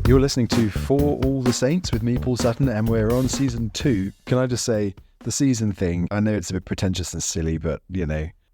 You're listening to For All the Saints with me, Paul Sutton, and we're on season 2. Can I just say, the season thing, I know it's a bit pretentious and silly, but,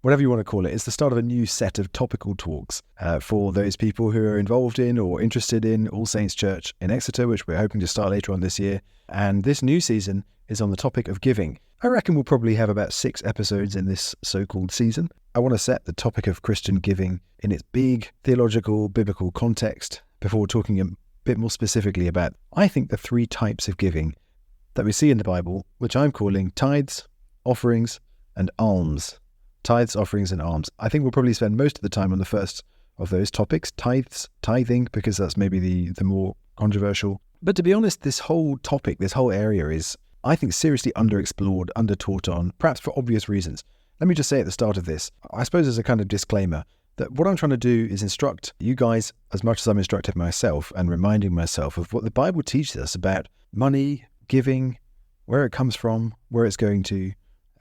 whatever you want to call it, it's the start of a new set of topical talks for those people who are involved in or interested in All Saints Church in Exeter, which we're hoping to start later on this year. And this new season is on the topic of giving. I reckon we'll probably have about 6 episodes in this so-called season. I want to set the topic of Christian giving in its big theological, biblical context before talking a bit more specifically about, I think, the 3 types of giving that we see in the Bible, which I'm calling tithes, offerings, and alms. Tithes, offerings, and alms. I think we'll probably spend most of the time on the first of those topics, tithing, because that's maybe the more controversial. But to be honest, this whole topic, this whole area is, I think, seriously underexplored, undertaught on, perhaps for obvious reasons. Let me just say at the start of this, I suppose as a kind of disclaimer, that what I'm trying to do is instruct you guys as much as I'm instructed myself and reminding myself of what the Bible teaches us about money, giving, where it comes from, where it's going to,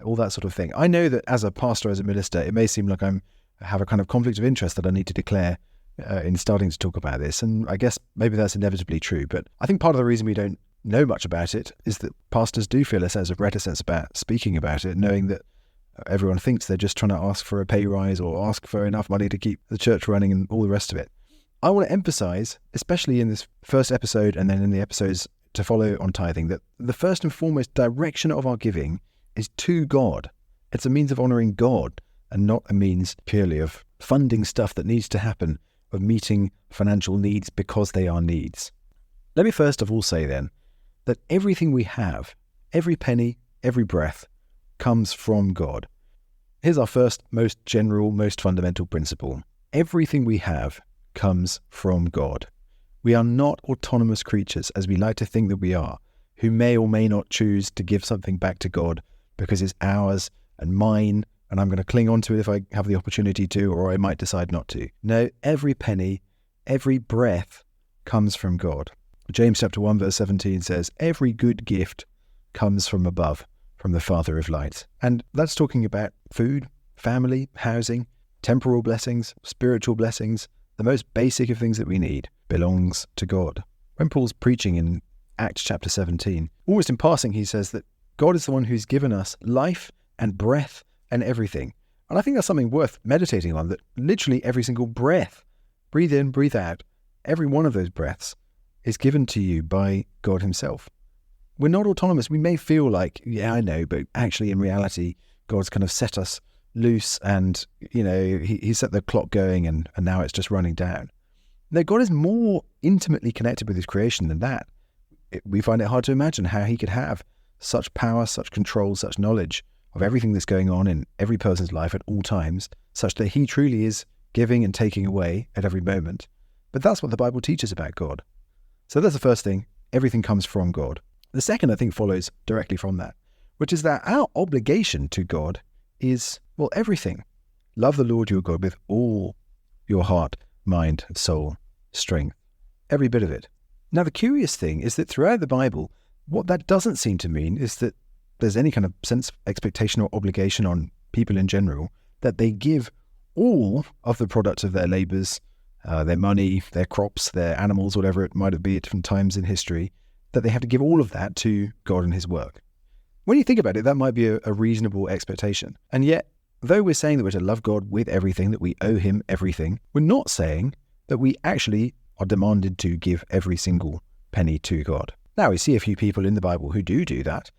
all that sort of thing. I know that as a pastor, as a minister, it may seem like I have a kind of conflict of interest that I need to declare in starting to talk about this. And I guess maybe that's inevitably true. But I think part of the reason we don't know much about it is that pastors do feel a sense of reticence about speaking about it, knowing that everyone thinks they're just trying to ask for a pay rise or ask for enough money to keep the church running and all the rest of it. I want to emphasize, especially in this first episode and then in the episodes to follow on tithing, that the first and foremost direction of our giving is to God. It's a means of honouring God and not a means purely of funding stuff that needs to happen, of meeting financial needs because they are needs. Let me first of all say then that everything we have, every penny, every breath, comes from God. Here's our first, most general, most fundamental principle. Everything we have comes from God. We are not autonomous creatures, as we like to think that we are, who may or may not choose to give something back to God because it's ours and mine, and I'm going to cling on to it if I have the opportunity to, or I might decide not to. No, every penny, every breath comes from God. James chapter 1 verse 17 says, every good gift comes from above, from the Father of lights. And that's talking about food, family, housing, temporal blessings, spiritual blessings. The most basic of things that we need belongs to God. When Paul's preaching in Acts chapter 17, almost in passing, he says that God is the one who's given us life and breath and everything. And I think that's something worth meditating on, that literally every single breath, breathe in, breathe out, every one of those breaths is given to you by God himself. We're not autonomous. We may feel like, yeah, I know, but actually in reality, God's kind of set us loose and, he set the clock going and now it's just running down. No, God is more intimately connected with his creation than that. We find it hard to imagine how he could have such power, such control, such knowledge of everything that's going on in every person's life at all times, such that he truly is giving and taking away at every moment. But that's what the Bible teaches about God. So that's the first thing. Everything comes from God. The second, I think, follows directly from that, which is that our obligation to God is, everything. Love the Lord your God with all your heart, mind, soul, strength, every bit of it. Now, the curious thing is that throughout the Bible, what that doesn't seem to mean is that there's any kind of sense of expectation or obligation on people in general that they give all of the products of their labours, their money, their crops, their animals, whatever it might be at different times in history, that they have to give all of that to God and his work. When you think about it, that might be a reasonable expectation. And yet, though we're saying that we're to love God with everything, that we owe him everything, we're not saying that we actually are demanded to give every single penny to God. Now, we see a few people in the Bible who do that.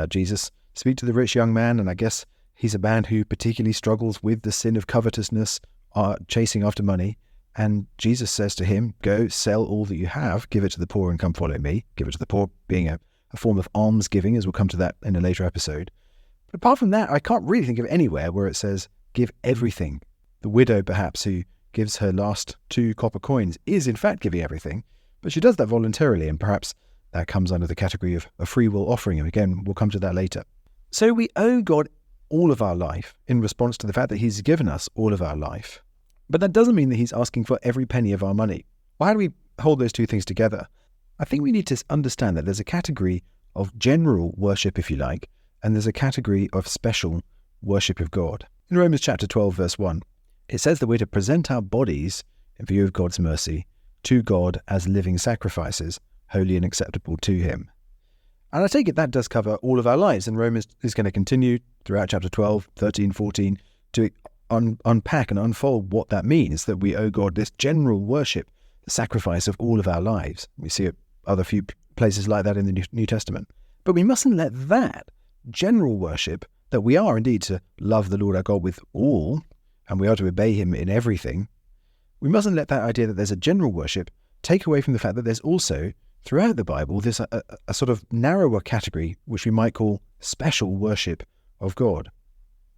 Jesus speaks to the rich young man, and I guess he's a man who particularly struggles with the sin of covetousness, chasing after money. And Jesus says to him, go sell all that you have, give it to the poor and come follow me. Give it to the poor being a form of alms giving, as we'll come to that in a later episode. But apart from that, I can't really think of anywhere where it says, give everything. The widow, perhaps, who gives her last 2 copper coins is in fact giving everything, but she does that voluntarily, and perhaps that comes under the category of a free will offering. And again, we'll come to that later. So we owe God all of our life in response to the fact that he's given us all of our life. But that doesn't mean that he's asking for every penny of our money. Well, how do we hold those two things together? I think we need to understand that there's a category of general worship, if you like, and there's a category of special worship of God. In Romans chapter 12, verse 1, it says that we're to present our bodies, in view of God's mercy, to God as living sacrifices, holy and acceptable to him. And I take it that does cover all of our lives, and Romans is going to continue throughout chapter 12, 13, 14 to unpack and unfold what that means, that we owe God this general worship, the sacrifice of all of our lives. We see other few places like that in the New Testament. But we mustn't let that general worship, that we are indeed to love the Lord our God with all, and we are to obey him in everything, we mustn't let that idea that there's a general worship take away from the fact that there's also, throughout the Bible, there's a sort of narrower category, which we might call special worship of God.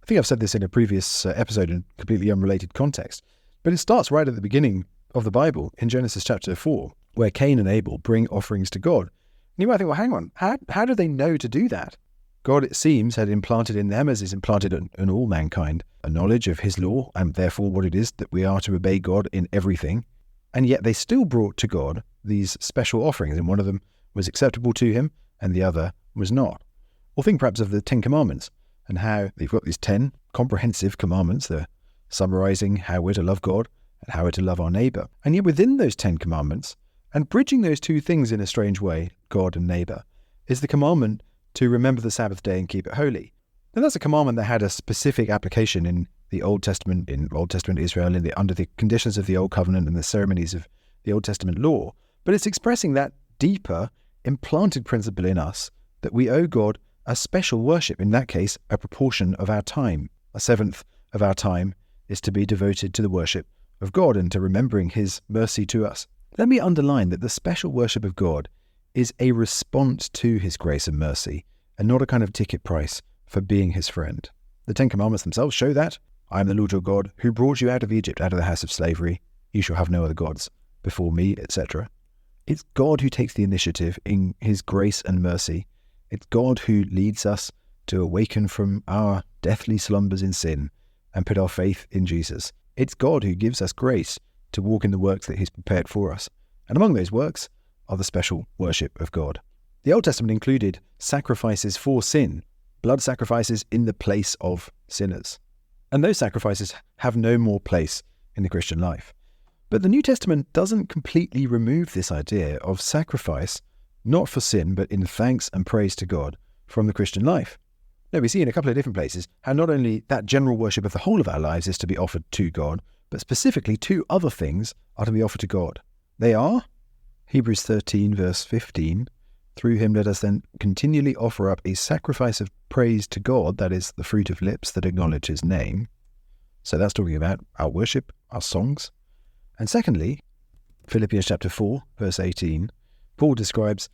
I think I've said this in a previous episode in a completely unrelated context, but it starts right at the beginning of the Bible in Genesis chapter 4, where Cain and Abel bring offerings to God. And you might think, well, hang on, how do they know to do that? God, it seems, had implanted in them, as is implanted in all mankind, a knowledge of his law, and therefore what it is that we are to obey God in everything. And yet they still brought to God these special offerings, and one of them was acceptable to him, and the other was not. Or think perhaps of the 10 Commandments, and how they've got these 10 comprehensive commandments. They're summarizing how we're to love God and how we're to love our neighbor. And yet within those 10 commandments, and bridging those two things in a strange way, God and neighbor, is the commandment to remember the Sabbath day and keep it holy. And that's a commandment that had a specific application in the Old Testament, Israel, under the conditions of the Old Covenant and the ceremonies of the Old Testament law. But it's expressing that deeper, implanted principle in us that we owe God a special worship, in that case, a proportion of our time. A seventh of our time is to be devoted to the worship of God and to remembering his mercy to us. Let me underline that the special worship of God is a response to his grace and mercy, and not a kind of ticket price for being his friend. The 10 Commandments themselves show that. I am the Lord your God, who brought you out of Egypt, out of the house of slavery. You shall have no other gods before me, etc. It's God who takes the initiative in his grace and mercy. It's God who leads us to awaken from our deathly slumbers in sin and put our faith in Jesus. It's God who gives us grace to walk in the works that he's prepared for us. And among those works are the special worship of God. The Old Testament included sacrifices for sin, blood sacrifices in the place of sinners. And those sacrifices have no more place in the Christian life. But the New Testament doesn't completely remove this idea of sacrifice, not for sin, but in thanks and praise to God, from the Christian life. Now, we see in a couple of different places how not only that general worship of the whole of our lives is to be offered to God, but specifically 2 other things are to be offered to God. They are Hebrews 13, verse 15, through him let us then continually offer up a sacrifice of praise to God, that is, the fruit of lips that acknowledge his name. So that's talking about our worship, our songs. And secondly, Philippians chapter 4, verse 18, Paul describes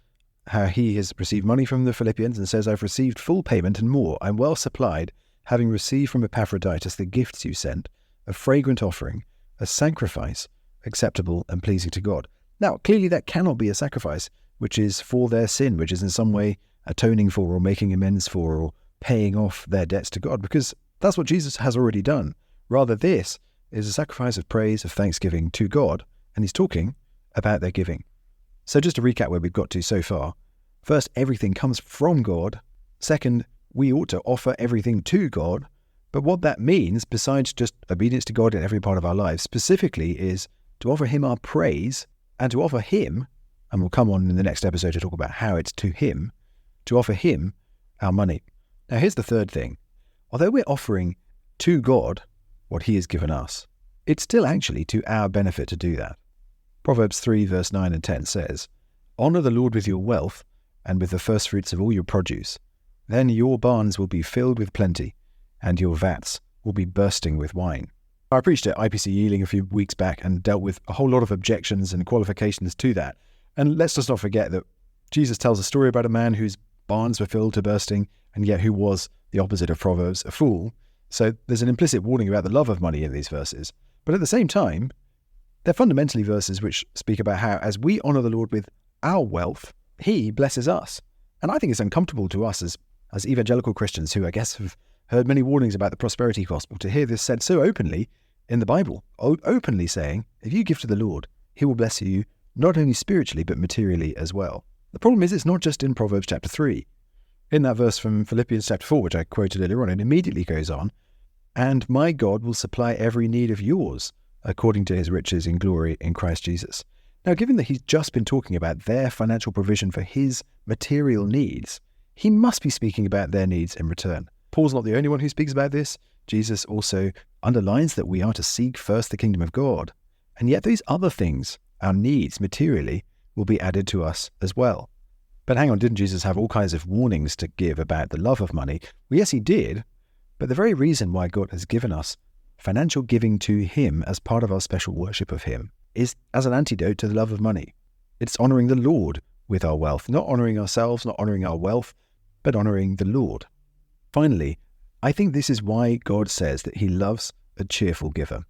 how he has received money from the Philippians and says, I've received full payment and more. I'm well supplied, having received from Epaphroditus the gifts you sent, a fragrant offering, a sacrifice, acceptable and pleasing to God. Now, clearly that cannot be a sacrifice which is for their sin, which is in some way atoning for or making amends for or paying off their debts to God, because that's what Jesus has already done. Rather, this is a sacrifice of praise, of thanksgiving to God, and he's talking about their giving. So just to recap where we've got to so far. First, everything comes from God. Second, we ought to offer everything to God. But what that means, besides just obedience to God in every part of our lives, specifically is to offer him our praise and to offer him, and we'll come on in the next episode to talk about how it's to him, to offer him our money. Now here's the third thing. Although we're offering to God what he has given us, it's still actually to our benefit to do that. Proverbs 3 verse 9 and 10 says, Honour the Lord with your wealth and with the firstfruits of all your produce. Then your barns will be filled with plenty, and your vats will be bursting with wine. I preached at IPC Ealing a few weeks back and dealt with a whole lot of objections and qualifications to that. And let's just not forget that Jesus tells a story about a man whose barns were filled to bursting, and yet who was the opposite of Proverbs, a fool. So there's an implicit warning about the love of money in these verses. But at the same time, they're fundamentally verses which speak about how, as we honour the Lord with our wealth, he blesses us. And I think it's uncomfortable to us as evangelical Christians who, I guess, have heard many warnings about the prosperity gospel to hear this said so openly in the Bible, openly saying, if you give to the Lord, he will bless you not only spiritually but materially as well. The problem is it's not just in Proverbs chapter 3. In that verse from Philippians chapter 4, which I quoted earlier on, it immediately goes on, and my God will supply every need of yours according to his riches in glory in Christ Jesus. Now, given that he's just been talking about their financial provision for his material needs, he must be speaking about their needs in return. Paul's not the only one who speaks about this. Jesus also underlines that we are to seek first the kingdom of God. And yet these other things, our needs materially, will be added to us as well. But hang on, didn't Jesus have all kinds of warnings to give about the love of money? Well, yes, he did. But the very reason why God has given us financial giving to him as part of our special worship of him is as an antidote to the love of money. It's honouring the Lord with our wealth, not honouring ourselves, not honouring our wealth, but honouring the Lord. Finally, I think this is why God says that he loves a cheerful giver.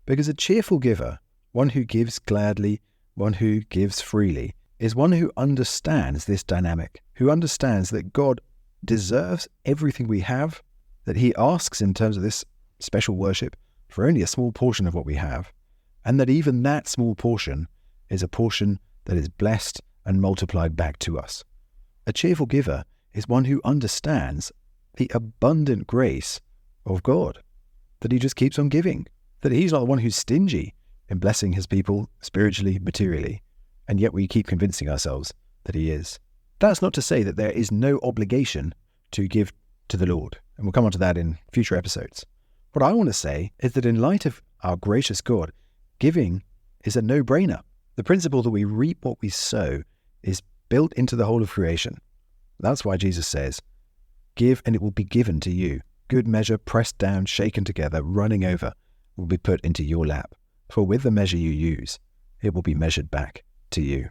Because a cheerful giver, one who gives gladly, one who gives freely, is one who understands this dynamic, who understands that God deserves everything we have, that he asks in terms of this special worship for only a small portion of what we have, and that even that small portion is a portion that is blessed and multiplied back to us. A cheerful giver is one who understands the abundant grace of God, that he just keeps on giving, that he's not the one who's stingy in blessing his people spiritually, materially, and yet we keep convincing ourselves that he is. That's not to say that there is no obligation to give to the Lord, and we'll come on to that in future episodes. What I want to say is that in light of our gracious God, giving is a no-brainer. The principle that we reap what we sow is built into the whole of creation. That's why Jesus says, "Give and it will be given to you. Good measure, pressed down, shaken together, running over, will be put into your lap. For with the measure you use, it will be measured back to you."